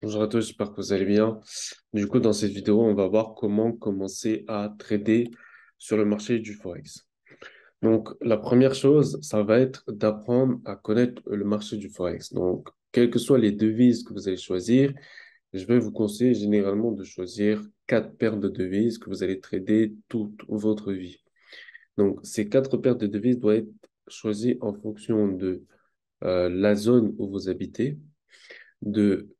Bonjour à tous, j'espère que vous allez bien. Du coup, dans cette vidéo, on va voir comment commencer à trader sur le marché du Forex. Donc, la première chose, ça va être d'apprendre à connaître le marché du Forex. Donc, quelles que soient les devises que vous allez choisir, je vais vous conseiller généralement de choisir quatre paires de devises que vous allez trader toute votre vie. Donc, ces quatre paires de devises doivent être choisies en fonction de la zone où vous habitez, de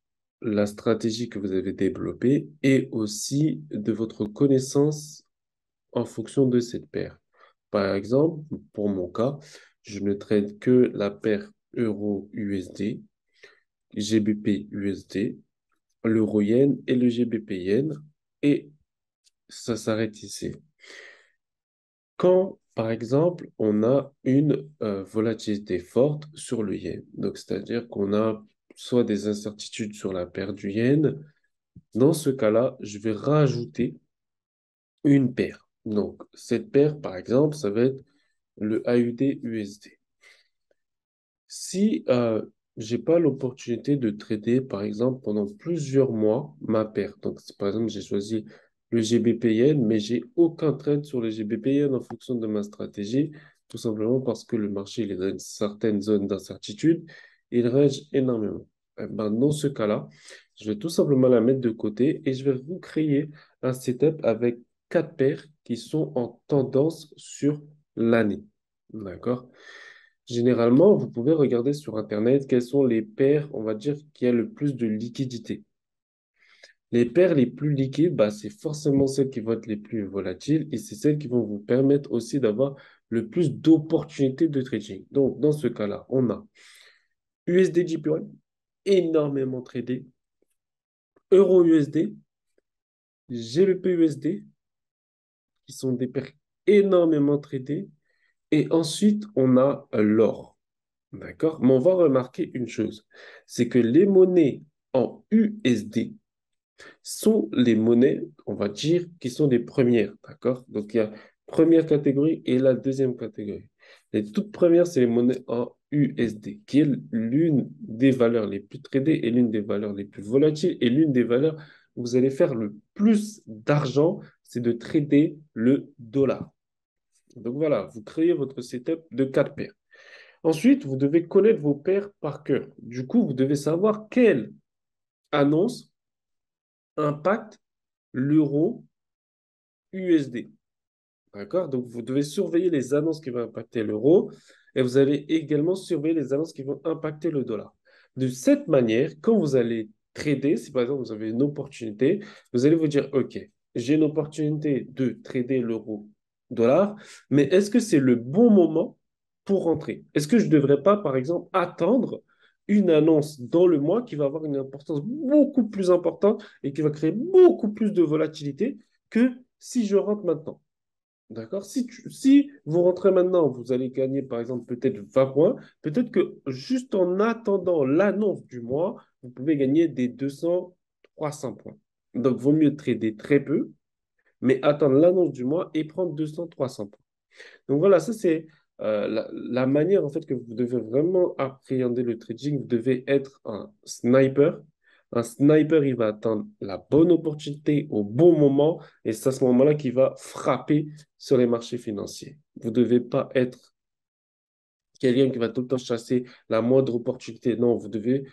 la stratégie que vous avez développée et aussi de votre connaissance en fonction de cette paire. Par exemple, pour mon cas, je ne trade que la paire euro-USD, GBP-USD, l'euro-yen et le GBP-yen et ça s'arrête ici. Quand, par exemple, on a une volatilité forte sur le yen, donc c'est-à-dire qu'on a soit des incertitudes sur la paire du yen. Dans ce cas-là, je vais rajouter une paire. Donc, cette paire, par exemple, ça va être le AUD-USD. Si j'ai pas l'opportunité de trader, par exemple, pendant plusieurs mois, ma paire. Donc, par exemple, j'ai choisi le GBP-Yen, mais j'ai aucun trade sur le GBP-Yen en fonction de ma stratégie, tout simplement parce que le marché il est dans une certaine zone d'incertitude, il range énormément. Eh ben, dans ce cas-là, je vais tout simplement la mettre de côté et je vais vous créer un setup avec quatre paires qui sont en tendance sur l'année. D'accord? Généralement, vous pouvez regarder sur Internet quelles sont les paires, on va dire, qui a le plus de liquidité. Les paires les plus liquides, bah, c'est forcément celles qui vont être les plus volatiles et c'est celles qui vont vous permettre aussi d'avoir le plus d'opportunités de trading. Donc, dans ce cas-là, on a USD JPY, énormément tradé, Euro USD, GBP USD, qui sont des paires énormément tradées. Et ensuite, on a l'or. D'accord? Mais on va remarquer une chose, c'est que les monnaies en USD sont les monnaies, on va dire, qui sont les premières. D'accord? Donc, il y a première catégorie et la deuxième catégorie. Les toutes premières, c'est les monnaies en USD, qui est l'une des valeurs les plus tradées et l'une des valeurs les plus volatiles et l'une des valeurs où vous allez faire le plus d'argent, c'est de trader le dollar. Donc voilà, vous créez votre setup de quatre paires. Ensuite, vous devez connaître vos paires par cœur. Du coup, vous devez savoir quelle annonce impacte l'euro USD. D'accord? Donc, vous devez surveiller les annonces qui vont impacter l'euro et vous allez également surveiller les annonces qui vont impacter le dollar. De cette manière, quand vous allez trader, si par exemple vous avez une opportunité, vous allez vous dire, OK, j'ai une opportunité de trader l'euro dollar, mais est-ce que c'est le bon moment pour rentrer? Est-ce que je ne devrais pas, par exemple, attendre une annonce dans le mois qui va avoir une importance beaucoup plus importante et qui va créer beaucoup plus de volatilité que si je rentre maintenant? D'accord? Si vous rentrez maintenant, vous allez gagner par exemple peut-être 20 points. Peut-être que juste en attendant l'annonce du mois, vous pouvez gagner des 200, 300 points. Donc, vaut mieux trader très peu, mais attendre l'annonce du mois et prendre 200, 300 points. Donc voilà, ça c'est la manière en fait que vous devez vraiment appréhender le trading. Vous devez être un sniper. Un sniper, il va attendre la bonne opportunité au bon moment et c'est à ce moment-là qu'il va frapper sur les marchés financiers. Vous ne devez pas être quelqu'un qui va tout le temps chasser la moindre opportunité. Non, vous devez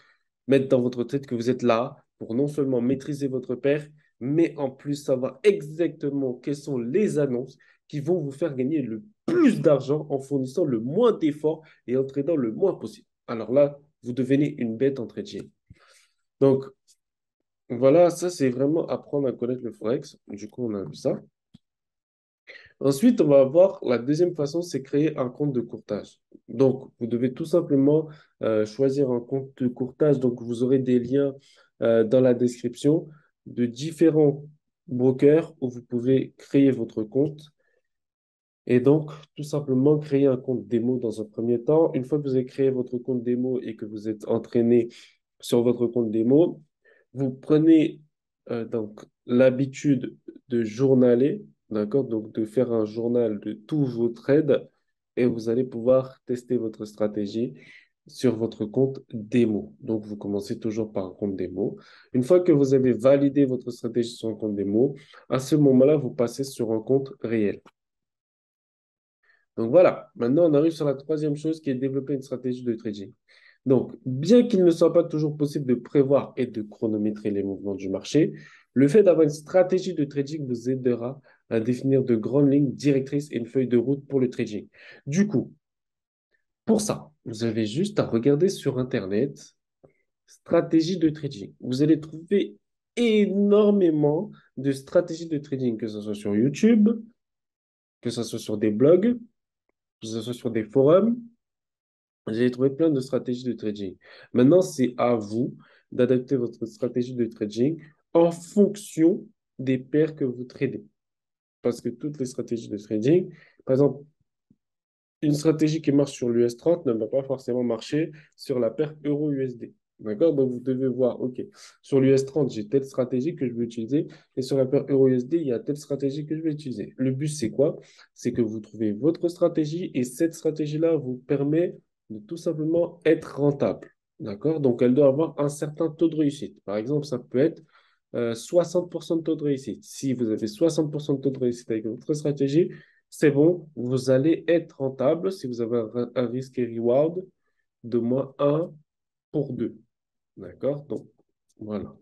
mettre dans votre tête que vous êtes là pour non seulement maîtriser votre paire, mais en plus savoir exactement quelles sont les annonces qui vont vous faire gagner le plus d'argent en fournissant le moins d'efforts et en tradant le moins possible. Alors là, vous devenez une bête en trading. Donc, voilà, ça c'est vraiment apprendre à connaître le Forex. Du coup, on a vu ça. Ensuite, on va voir la deuxième façon, c'est créer un compte de courtage. Donc, vous devez tout simplement choisir un compte de courtage. Donc, vous aurez des liens dans la description de différents brokers où vous pouvez créer votre compte. Et donc, tout simplement créer un compte démo dans un premier temps. Une fois que vous avez créé votre compte démo et que vous êtes entraîné sur votre compte démo, vous prenez donc l'habitude de journaler, d'accord? Donc, de faire un journal de tous vos trades et vous allez pouvoir tester votre stratégie. sur votre compte démo. Donc, vous commencez toujours par un compte démo. Une fois que vous avez validé votre stratégie sur un compte démo, à ce moment-là, vous passez sur un compte réel. Donc voilà, maintenant on arrive sur la troisième chose qui est développer une stratégie de trading. Donc, bien qu'il ne soit pas toujours possible de prévoir et de chronométrer les mouvements du marché, le fait d'avoir une stratégie de trading vous aidera à définir de grandes lignes directrices et une feuille de route pour le trading. Du coup, pour ça, vous avez juste à regarder sur Internet stratégie de trading. Vous allez trouver énormément de stratégies de trading, que ce soit sur YouTube, que ce soit sur des blogs, que ce soit sur des forums. J'ai trouvé plein de stratégies de trading. Maintenant, c'est à vous d'adapter votre stratégie de trading en fonction des paires que vous tradez. Parce que toutes les stratégies de trading, par exemple, une stratégie qui marche sur l'US 30 ne va pas forcément marcher sur la paire euro-USD. D'accord? Donc, vous devez voir, OK, sur l'US 30 j'ai telle stratégie que je vais utiliser, et sur la paire euro-USD, il y a telle stratégie que je vais utiliser. Le but, c'est quoi? C'est que vous trouvez votre stratégie, et cette stratégie-là vous permet de tout simplement être rentable. D'accord? Donc, elle doit avoir un certain taux de réussite. Par exemple, ça peut être 60% de taux de réussite. Si vous avez 60% de taux de réussite avec votre stratégie, c'est bon, vous allez être rentable si vous avez un risque et reward de -1 pour 2. D'accord? Donc, voilà.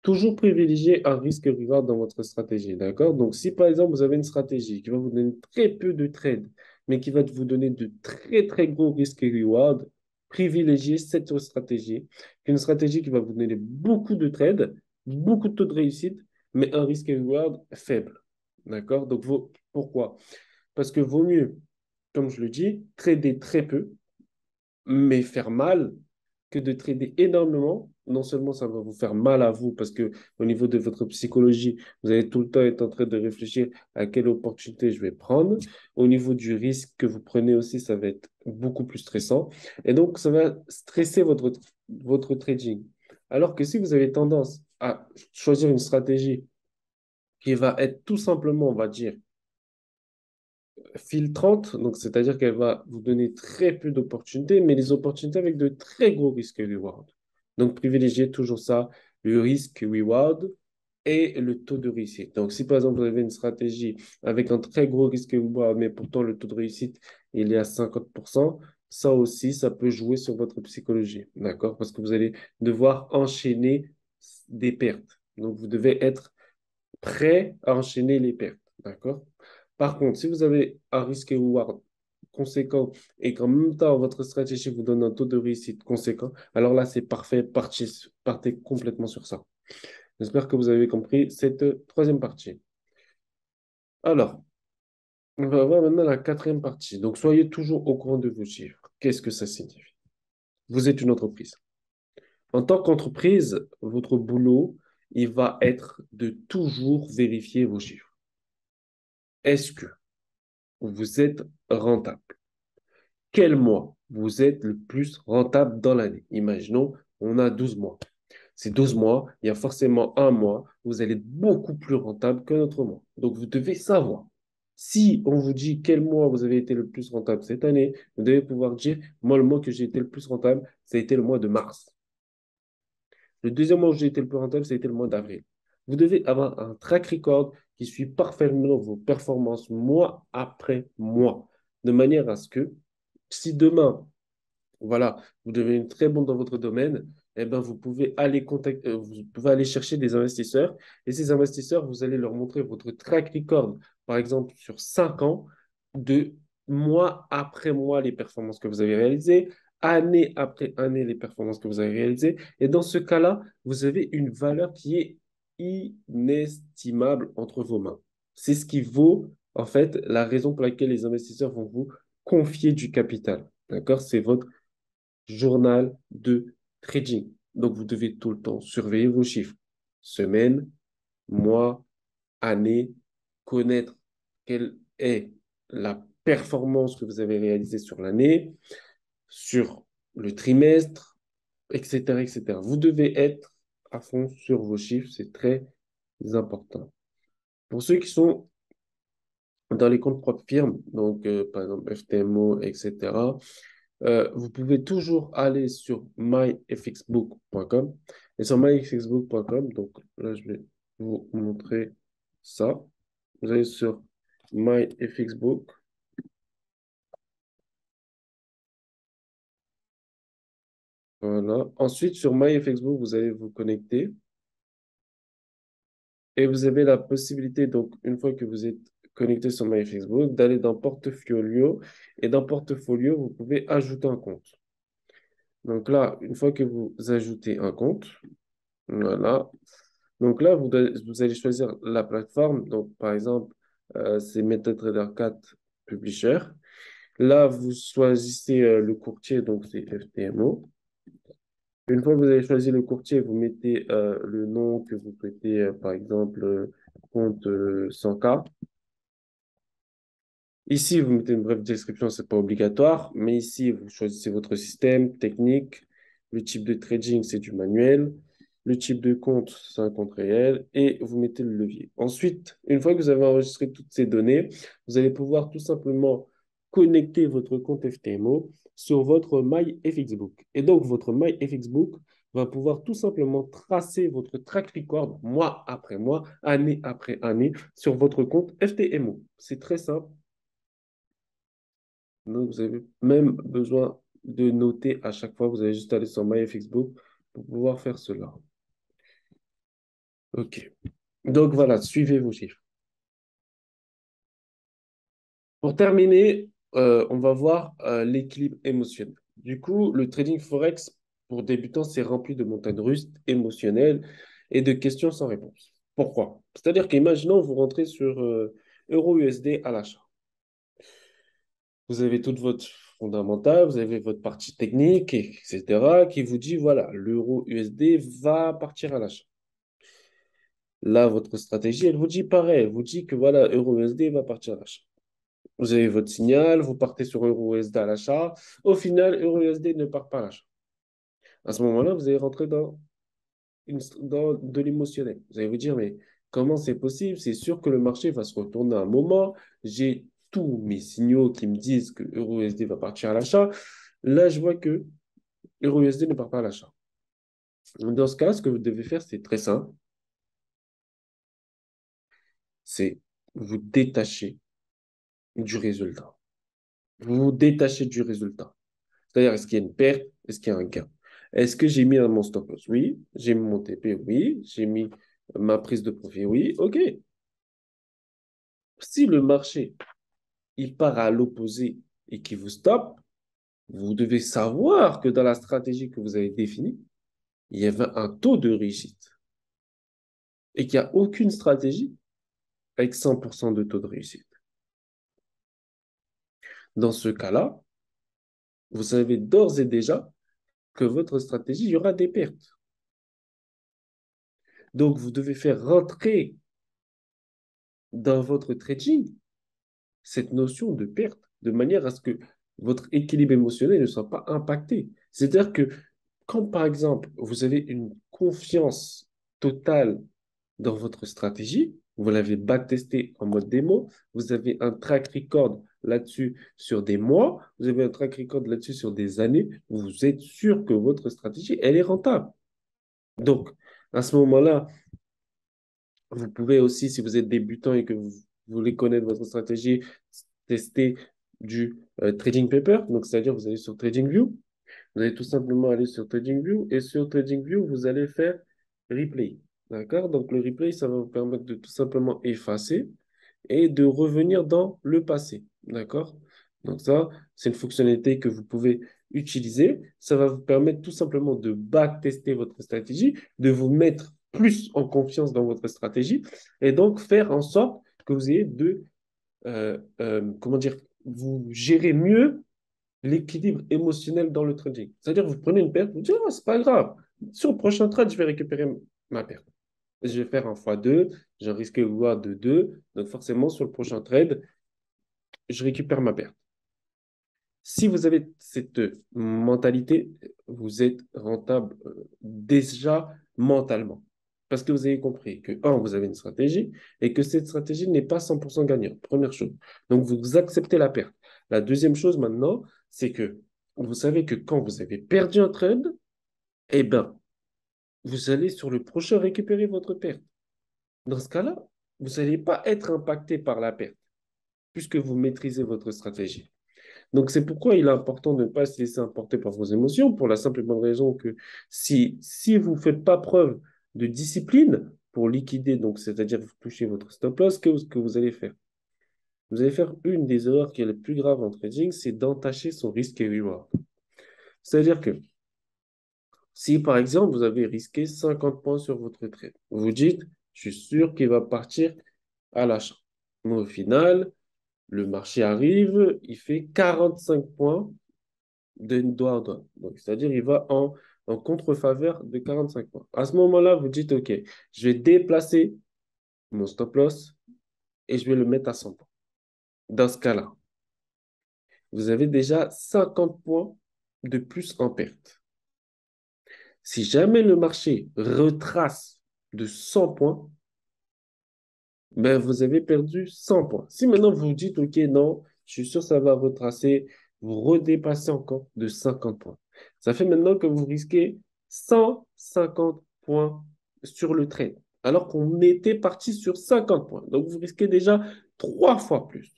Toujours privilégier un risque et reward dans votre stratégie. D'accord? Donc, si par exemple, vous avez une stratégie qui va vous donner très peu de trades, mais qui va vous donner de très, très gros risques et reward, privilégiez cette stratégie qu'une stratégie qui va vous donner beaucoup de trades, beaucoup de taux de réussite, mais un risque et reward faible. D'accord? Donc, pourquoi? Parce que vaut mieux, comme je le dis, trader très peu, mais faire mal, que de trader énormément. Non seulement ça va vous faire mal à vous, parce que au niveau de votre psychologie, vous allez tout le temps être en train de réfléchir à quelle opportunité je vais prendre. Au niveau du risque que vous prenez aussi, ça va être beaucoup plus stressant. Et donc, ça va stresser votre trading. Alors que si vous avez tendance à choisir une stratégie qui va être tout simplement, on va dire, filtrante, donc c'est-à-dire qu'elle va vous donner très peu d'opportunités, mais les opportunités avec de très gros risques reward. Donc privilégiez toujours ça, le risque reward et le taux de réussite. Donc si par exemple vous avez une stratégie avec un très gros risque reward, mais pourtant le taux de réussite il est à 50%, ça aussi, ça peut jouer sur votre psychologie, d'accord? Parce que vous allez devoir enchaîner des pertes. Donc vous devez être prêt à enchaîner les pertes. D'accord? Par contre, si vous avez un risque et reward conséquent et qu'en même temps, votre stratégie vous donne un taux de réussite conséquent, alors là, c'est parfait. Partez complètement sur ça. J'espère que vous avez compris cette troisième partie. Alors, on va voir maintenant la quatrième partie. Donc, soyez toujours au courant de vos chiffres. Qu'est-ce que ça signifie? Vous êtes une entreprise. En tant qu'entreprise, votre boulot, il va être de toujours vérifier vos chiffres. Est-ce que vous êtes rentable? Quel mois vous êtes le plus rentable dans l'année? Imaginons, on a 12 mois. Ces 12 mois, il y a forcément un mois où vous allez être beaucoup plus rentable qu'un autre mois. Donc, vous devez savoir. Si on vous dit quel mois vous avez été le plus rentable cette année, vous devez pouvoir dire, moi, le mois que j'ai été le plus rentable, ça a été le mois de mars. Le deuxième mois où j'ai été le plus rentable, ça a été le mois d'avril. Vous devez avoir un track record qui suit parfaitement vos performances mois après mois, de manière à ce que si demain, voilà, vous devenez très bon dans votre domaine, eh ben, vous pouvez aller chercher des investisseurs et ces investisseurs, vous allez leur montrer votre track record, par exemple, sur 5 ans, de mois après mois, les performances que vous avez réalisées, année après année, les performances que vous avez réalisées. Et dans ce cas-là, vous avez une valeur qui est inestimable entre vos mains. C'est ce qui vaut, en fait, la raison pour laquelle les investisseurs vont vous confier du capital. D'accord? C'est votre journal de trading. Donc, vous devez tout le temps surveiller vos chiffres. Semaine, mois, année, connaître quelle est la performance que vous avez réalisée sur l'année, sur le trimestre, etc., etc. Vous devez être à fond sur vos chiffres, c'est très important. Pour ceux qui sont dans les comptes propres firmes, donc par exemple FTMO, etc., vous pouvez toujours aller sur myfxbook.com. Et sur myfxbook.com, donc là, je vais vous montrer ça. Vous allez sur myfxbook. Voilà. Ensuite, sur myfxbook, vous allez vous connecter et vous avez la possibilité, donc, une fois que vous êtes connecté sur myfxbook, d'aller dans Portfolio. Et dans Portfolio, vous pouvez ajouter un compte. Donc là, une fois que vous ajoutez un compte, voilà. Donc là, vous allez choisir la plateforme. Donc, par exemple, c'est MetaTrader 4 Publisher. Là, vous choisissez le courtier, donc c'est FTMO. Une fois que vous avez choisi le courtier, vous mettez le nom que vous souhaitez, par exemple, compte 100K. Ici, vous mettez une brève description, ce n'est pas obligatoire, mais ici, vous choisissez votre système, technique, le type de trading, c'est du manuel, le type de compte, c'est un compte réel, et vous mettez le levier. Ensuite, une fois que vous avez enregistré toutes ces données, vous allez pouvoir tout simplement connecter votre compte FTMO sur votre MyFXBook. Et donc, votre MyFXBook va pouvoir tout simplement tracer votre track record mois après mois, année après année, sur votre compte FTMO. C'est très simple. Donc, vous avez même besoin de noter à chaque fois. Vous allez juste aller sur MyFXBook pour pouvoir faire cela. OK. Donc, voilà, suivez vos chiffres. Pour terminer, on va voir l'équilibre émotionnel. Du coup, le trading Forex pour débutants, c'est rempli de montagnes russes émotionnelles et de questions sans réponse. Pourquoi? C'est-à-dire qu'imaginons, vous rentrez sur Euro USD à l'achat. Vous avez toute votre fondamentale, vous avez votre partie technique, etc., qui vous dit, voilà, l'euro USD va partir à l'achat. Là, votre stratégie, elle vous dit pareil, elle vous dit que voilà, euro USD va partir à l'achat. Vous avez votre signal, vous partez sur euro USD à l'achat. Au final, euro USD ne part pas à l'achat. À ce moment-là, vous allez rentrer dans de l'émotionnel. Vous allez vous dire, mais comment c'est possible? C'est sûr que le marché va se retourner à un moment. J'ai tous mes signaux qui me disent que euro USD va partir à l'achat. Là, je vois que euro USD ne part pas à l'achat. Dans ce cas, ce que vous devez faire, c'est très simple. C'est vous détacher du résultat. Vous vous détachez du résultat. C'est-à-dire, est-ce qu'il y a une perte? Est-ce qu'il y a un gain? Est-ce que j'ai mis un mon stop loss? Oui. J'ai mis mon TP? Oui. J'ai mis ma prise de profit? Oui. OK. Si le marché, il part à l'opposé et qu'il vous stoppe, vous devez savoir que dans la stratégie que vous avez définie, il y avait un taux de réussite et qu'il n'y a aucune stratégie avec 100% de taux de réussite. Dans ce cas-là, vous savez d'ores et déjà que votre stratégie, il y aura des pertes. Donc, vous devez faire rentrer dans votre trading cette notion de perte de manière à ce que votre équilibre émotionnel ne soit pas impacté. C'est-à-dire que quand, par exemple, vous avez une confiance totale dans votre stratégie, vous l'avez backtesté en mode démo, vous avez un track record là-dessus sur des mois, vous avez un track record là-dessus sur des années, vous êtes sûr que votre stratégie, elle est rentable. Donc, à ce moment-là, vous pouvez aussi, si vous êtes débutant et que vous voulez connaître votre stratégie, tester du trading paper. Donc, c'est-à-dire, vous allez sur TradingView. Vous allez tout simplement aller sur TradingView et sur TradingView, vous allez faire replay. D'accord? Donc, le replay, ça va vous permettre de tout simplement effacer et de revenir dans le passé. D'accord? Donc ça, c'est une fonctionnalité que vous pouvez utiliser. Ça va vous permettre tout simplement de backtester votre stratégie, de vous mettre plus en confiance dans votre stratégie et donc faire en sorte que vous ayez comment dire, vous gérez mieux l'équilibre émotionnel dans le trading. C'est-à-dire, vous prenez une perte, vous dites, oh, c'est pas grave. Sur le prochain trade, je vais récupérer ma perte. Je vais faire un x2, j'ai un risque reward de 2. Donc forcément, sur le prochain trade, je récupère ma perte. Si vous avez cette mentalité, vous êtes rentable déjà mentalement. Parce que vous avez compris que, un, vous avez une stratégie et que cette stratégie n'est pas 100% gagnante. Première chose. Donc, vous acceptez la perte. La deuxième chose maintenant, c'est que vous savez que quand vous avez perdu un trade, eh ben, vous allez sur le prochain récupérer votre perte. Dans ce cas-là, vous n'allez pas être impacté par la perte, puisque vous maîtrisez votre stratégie. Donc, c'est pourquoi il est important de ne pas se laisser emporter par vos émotions, pour la simple et bonne raison que si vous ne faites pas preuve de discipline pour liquider, donc c'est-à-dire vous touchez votre stop loss, que vous allez faire? Vous allez faire une des erreurs qui est la plus grave en trading, c'est d'entacher son risque et reward. C'est-à-dire que si, par exemple, vous avez risqué 50 points sur votre trade, vous dites, je suis sûr qu'il va partir à l'achat. Mais au final, le marché arrive, il fait 45 points de doigt à doigt. Donc, c'est-à-dire, il va en contre-faveur de 45 points. À ce moment-là, vous dites, OK, je vais déplacer mon stop loss et je vais le mettre à 100 points. Dans ce cas-là, vous avez déjà 50 points de plus en perte. Si jamais le marché retrace de 100 points, ben vous avez perdu 100 points. Si maintenant vous dites, OK, non, je suis sûr que ça va retracer, vous redépassez encore de 50 points. Ça fait maintenant que vous risquez 150 points sur le trade, alors qu'on était parti sur 50 points. Donc vous risquez déjà 3 fois plus.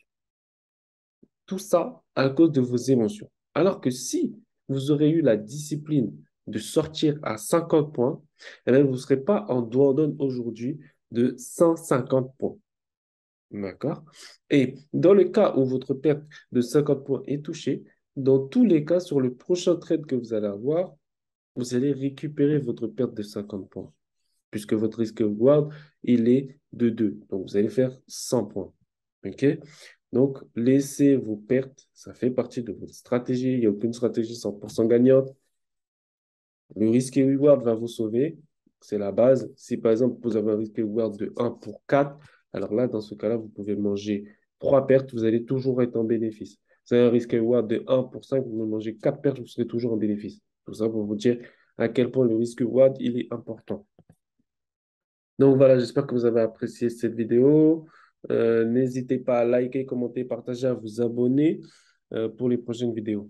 Tout ça à cause de vos émotions. Alors que si vous aurez eu la discipline de sortir à 50 points, eh bien, vous ne serez pas en douane aujourd'hui de 150 points. D'accord? Et dans le cas où votre perte de 50 points est touchée, dans tous les cas, sur le prochain trade que vous allez avoir, vous allez récupérer votre perte de 50 points, puisque votre risque reward, il est de 2. Donc, vous allez faire 100 points. OK? Donc, laissez vos pertes, ça fait partie de votre stratégie. Il n'y a aucune stratégie 100% gagnante. Le risque reward va vous sauver. C'est la base. Si par exemple, vous avez un risque reward de 1 pour 4, alors là, dans ce cas-là, vous pouvez manger 3 pertes, vous allez toujours être en bénéfice. Vous avez un risque reward de 1 pour 5, vous mangez 4 pertes, vous serez toujours en bénéfice. Tout ça pour vous dire à quel point le risque reward, il est important. Donc voilà, j'espère que vous avez apprécié cette vidéo. N'hésitez pas à liker, commenter, partager, à vous abonner pour les prochaines vidéos.